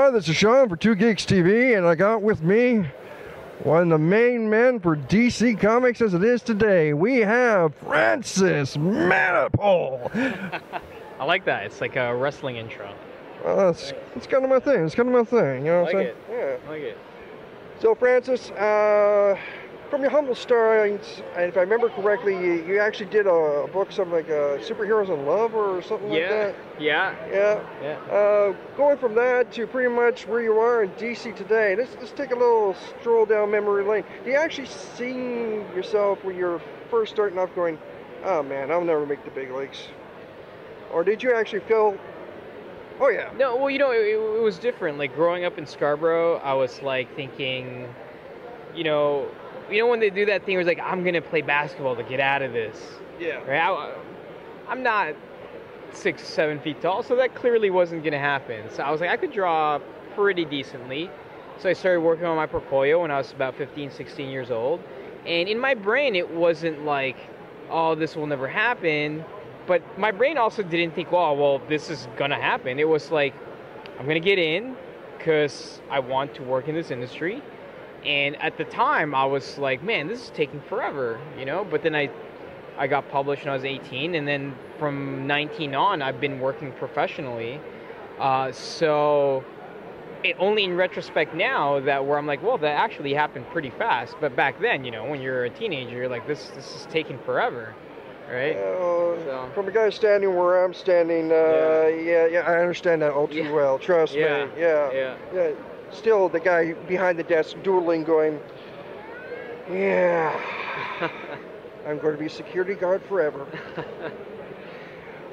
Hi, this is Sean for 2GeeksTV, and I got with me one of the main men for DC Comics as it is today. We have Francis Manapul. I like that. It's like a wrestling intro. Well, it's kind of my thing. It's kind of my thing. You know what I'm saying? Yeah. I like it. So, Francis, from your humble start, and if I remember correctly, you actually did a book, something like Superheroes in Love or something like that? Yeah. Going from that to pretty much where you are in DC today, let's take a little stroll down memory lane. Do you actually see yourself when you're first starting off going, oh man, I'll never make the big leagues? Or did you actually feel, oh yeah? No, well, it was different. Like growing up in Scarborough, I was like thinking, you know when they do that thing where it's like, I'm going to play basketball to get out of this. Yeah. Right? I'm not 6-7 feet tall, so that clearly wasn't going to happen. So I was like, I could draw pretty decently. So I started working on my portfolio when I was about 15, 16 years old. And in my brain, it wasn't like, oh, this will never happen. But my brain also didn't think, well, this is going to happen. It was like, I'm going to get in because I want to work in this industry. And at the time, I was like, man, this is taking forever, But then I got published when I was 18. And then from 19 on, I've been working professionally. So it only in retrospect now where I'm like, well, that actually happened pretty fast. But back then, when you're a teenager, you're like, this is taking forever. Right? So. From a guy standing where I'm standing, yeah, I understand that all too well. Trust me. Yeah. Still, the guy behind the desk dueling, going, yeah, I'm going to be a security guard forever.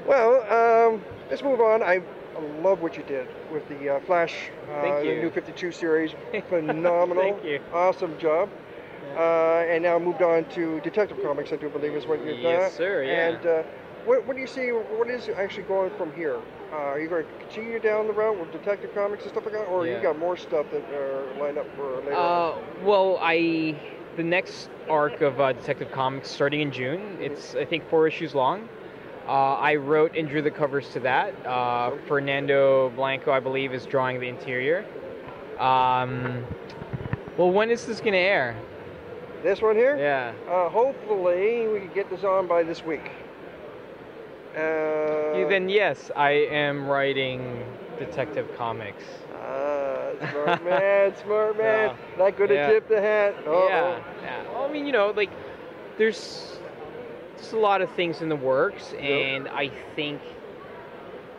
Well, let's move on. I love what you did with the Flash, the new 52 series. Phenomenal. Thank you. Awesome job. And now moved on to Detective Comics, I do believe is what you've done. Yes, sir, yeah. And what do you see, what is actually going from here? Are you going to continue down the route with Detective Comics and stuff like that? Or you got more stuff that are lined up for later on? Well, the next arc of Detective Comics starting in June, it's, I think, 4 issues long. I wrote and drew the covers to that. Fernando Blanco, I believe, is drawing the interior. Well, when is this going to air? This one here? Yeah. Hopefully we can get this on by this week. Then yes, I am writing Detective Comics. Smart man. Not going to tip the hat. Yeah. Well, I mean, there's a lot of things in the works, and I think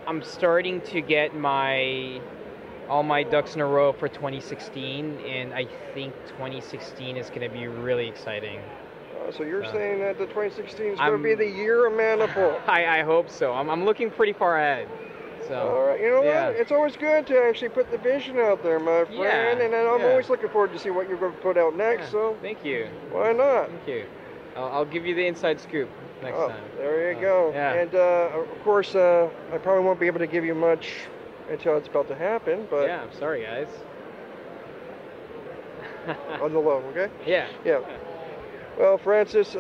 I'm starting to get all my ducks in a row for 2016, and I think 2016 is going to be really exciting. So you're saying that the 2016 is going to be the year of Manapul? I hope so. I'm looking pretty far ahead. So. All right. You know what? It's always good to actually put the vision out there, my friend. Yeah. And I'm always looking forward to see what you're going to put out next. So thank you. Why not? Thank you. I'll give you the inside scoop next time. There you go. Yeah. And of course, I probably won't be able to give you much until it's about to happen. But yeah. I'm sorry, guys. On the low, okay? Yeah. Well, Francis, is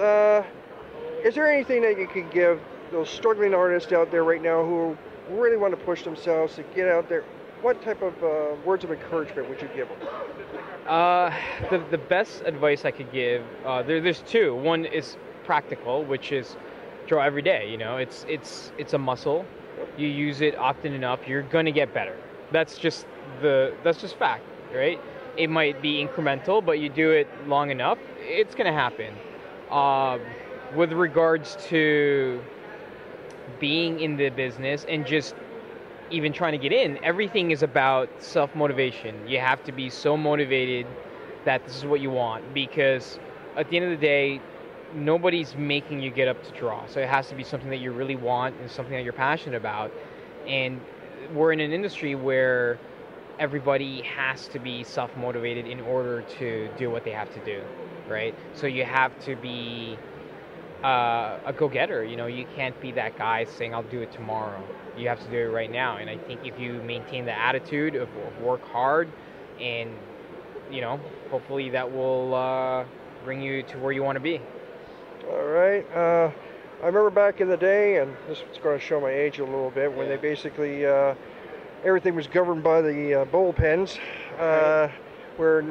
there anything that you could give those struggling artists out there right now who really want to push themselves to get out there? What type of words of encouragement would you give them? The best advice I could give, there's two. One is practical, which is draw every day. It's a muscle. You use it often enough, you're gonna get better. That's just fact, right? It might be incremental, but you do it long enough, it's going to happen. With regards to being in the business and just even trying to get in, everything is about self-motivation. You have to be so motivated that this is what you want, because at the end of the day, nobody's making you get up to draw. So it has to be something that you really want and something that you're passionate about. And we're in an industry where everybody has to be self-motivated in order to do what they have to do, right? So you have to be a go-getter. You can't be that guy saying, I'll do it tomorrow. You have to do it right now. And I think if you maintain the attitude of work hard and, hopefully that will bring you to where you want to be. All right. I remember back in the day, and this is going to show my age a little bit, when they basically everything was governed by the bullpens, where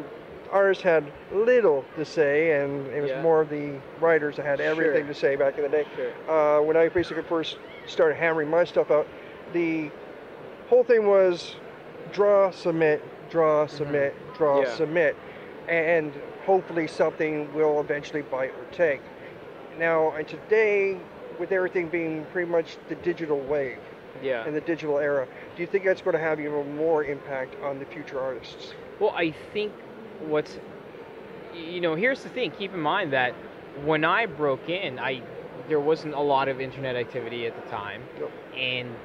artists had little to say, and it was more of the writers that had everything to say back in the day. When I basically first started hammering my stuff out, the whole thing was draw, submit, draw, submit, draw, submit, and hopefully something will eventually bite or take. Now, and today, with everything being pretty much the digital wave, in the digital era, do you think that's going to have even more impact on the future artists? Well, I think here's the thing. Keep in mind that when I broke in, there wasn't a lot of internet activity at the time, and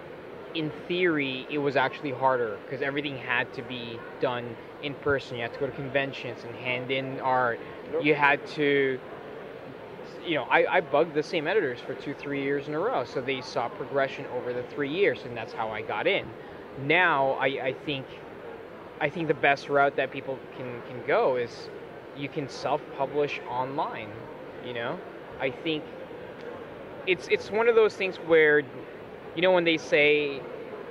in theory, it was actually harder because everything had to be done in person. You had to go to conventions and hand in art. You had to, I bugged the same editors for 2-3 years in a row, so they saw progression over the 3 years, and that's how I got in. Now, I think the best route that people can go is you can self-publish online. I think it's one of those things where, when they say,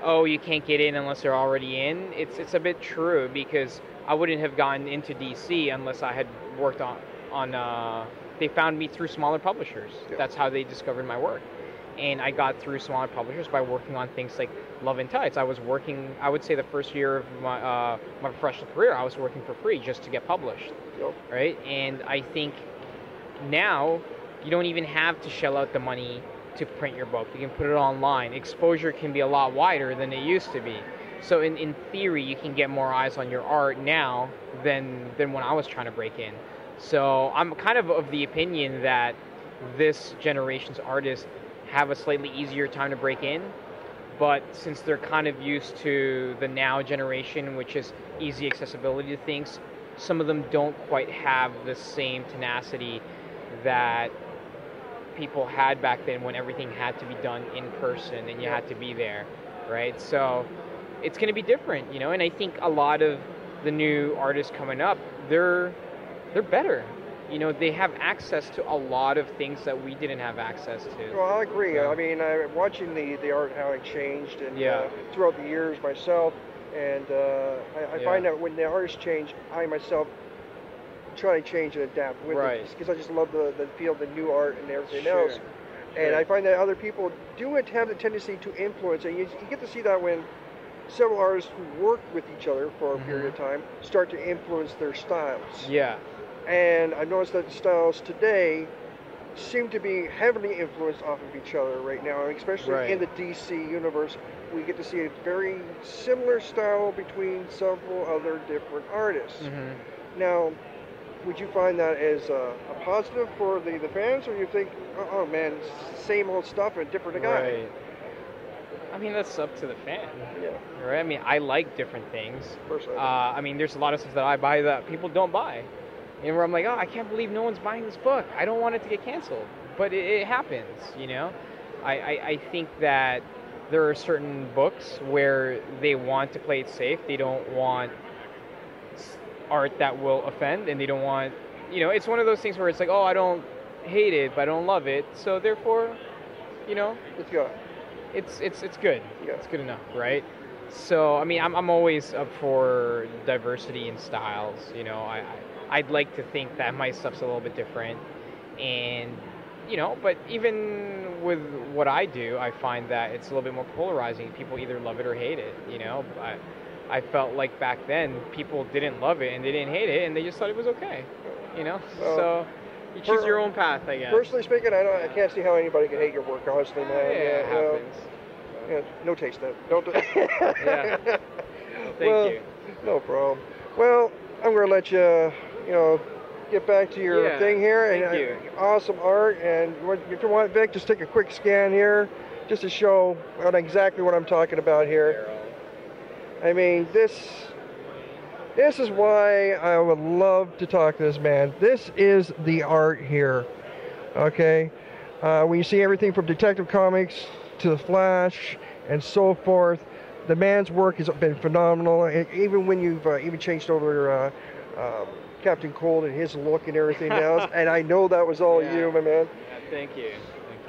oh, you can't get in unless they're already in, it's a bit true, because I wouldn't have gotten into DC unless I had worked on they found me through smaller publishers. That's how they discovered my work. And I got through smaller publishers by working on things like Love and Tights. I was working, I would say the first year of my professional career, I was working for free just to get published, right? And I think now you don't even have to shell out the money to print your book. You can put it online. Exposure can be a lot wider than it used to be. So in theory, you can get more eyes on your art now than when I was trying to break in. So I'm kind of the opinion that this generation's artists have a slightly easier time to break in, but since they're kind of used to the now generation, which is easy accessibility to things, some of them don't quite have the same tenacity that people had back then, when everything had to be done in person and you had to be there, right? So it's going to be different, and I think a lot of the new artists coming up, they're better. They have access to a lot of things that we didn't have access to. Well, I agree. Yeah. I mean, watching the art, how it changed, and throughout the years myself, and I find that when the artists change, I myself try to change and adapt with it, because I just love the feel of the new art and everything else. And I find that other people do have the tendency to influence, and you get to see that when several artists who work with each other for a period of time start to influence their styles. And I've noticed that the styles today seem to be heavily influenced off of each other right now, especially in the DC universe. We get to see a very similar style between several other different artists. Now, would you find that as a positive for the fans, or you think, oh man, it's the same old stuff and different guy? I mean, that's up to the fan. Right? I mean, I like different things. I mean, there's a lot of stuff that I buy that people don't buy. And where I'm like, oh, I can't believe no one's buying this book. I don't want it to get canceled. But it happens, I think that there are certain books where they want to play it safe. They don't want art that will offend, and they don't want, it's one of those things where it's like, oh, I don't hate it, but I don't love it. So therefore, it's good. It's good. It's good enough, right? So, I mean, I'm always up for diversity in styles, I'd like to think that my stuff's a little bit different, and but even with what I do, I find that it's a little bit more polarizing. People either love it or hate it. I felt like back then people didn't love it and they didn't hate it, and they just thought it was okay. So you choose your own path, I guess. Personally speaking, I can't see how anybody can hate your work, honestly, man. It happens. No taste then. Don't do it. Thank you. No problem. Well, I'm going to let you, get back to your thing here. Thank you. Awesome art. And if you want, Vic, just take a quick scan here, just to show exactly what I'm talking about here. I mean, this is why I would love to talk to this man. This is the art here. Okay? When you see everything from Detective Comics to The Flash and so forth, the man's work has been phenomenal. Even when you've even changed over Captain Cold and his look and everything else, and I know that was all you, my man. Thank you.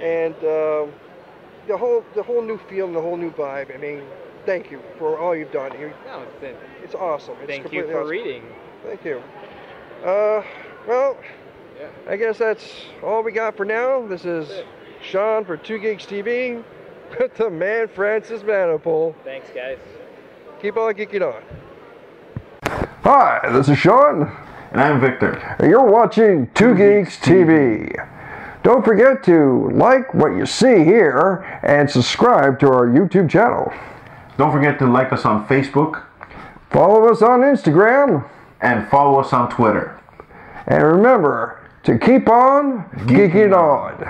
And the whole new feel and the whole new vibe. I mean, thank you for all you've done. No, it's awesome. It's thank you for awesome. reading. Thank you. Well, I guess that's all we got for now. This is Sean for 2GeeksTV with the man Francis Manapul. Thanks, guys. Keep on geeking on. Hi, this is Sean. And I'm Victor. And you're watching 2GeeksTV. Don't forget to like what you see here and subscribe to our YouTube channel. Don't forget to like us on Facebook. Follow us on Instagram. And follow us on Twitter. And remember to keep on geeking on.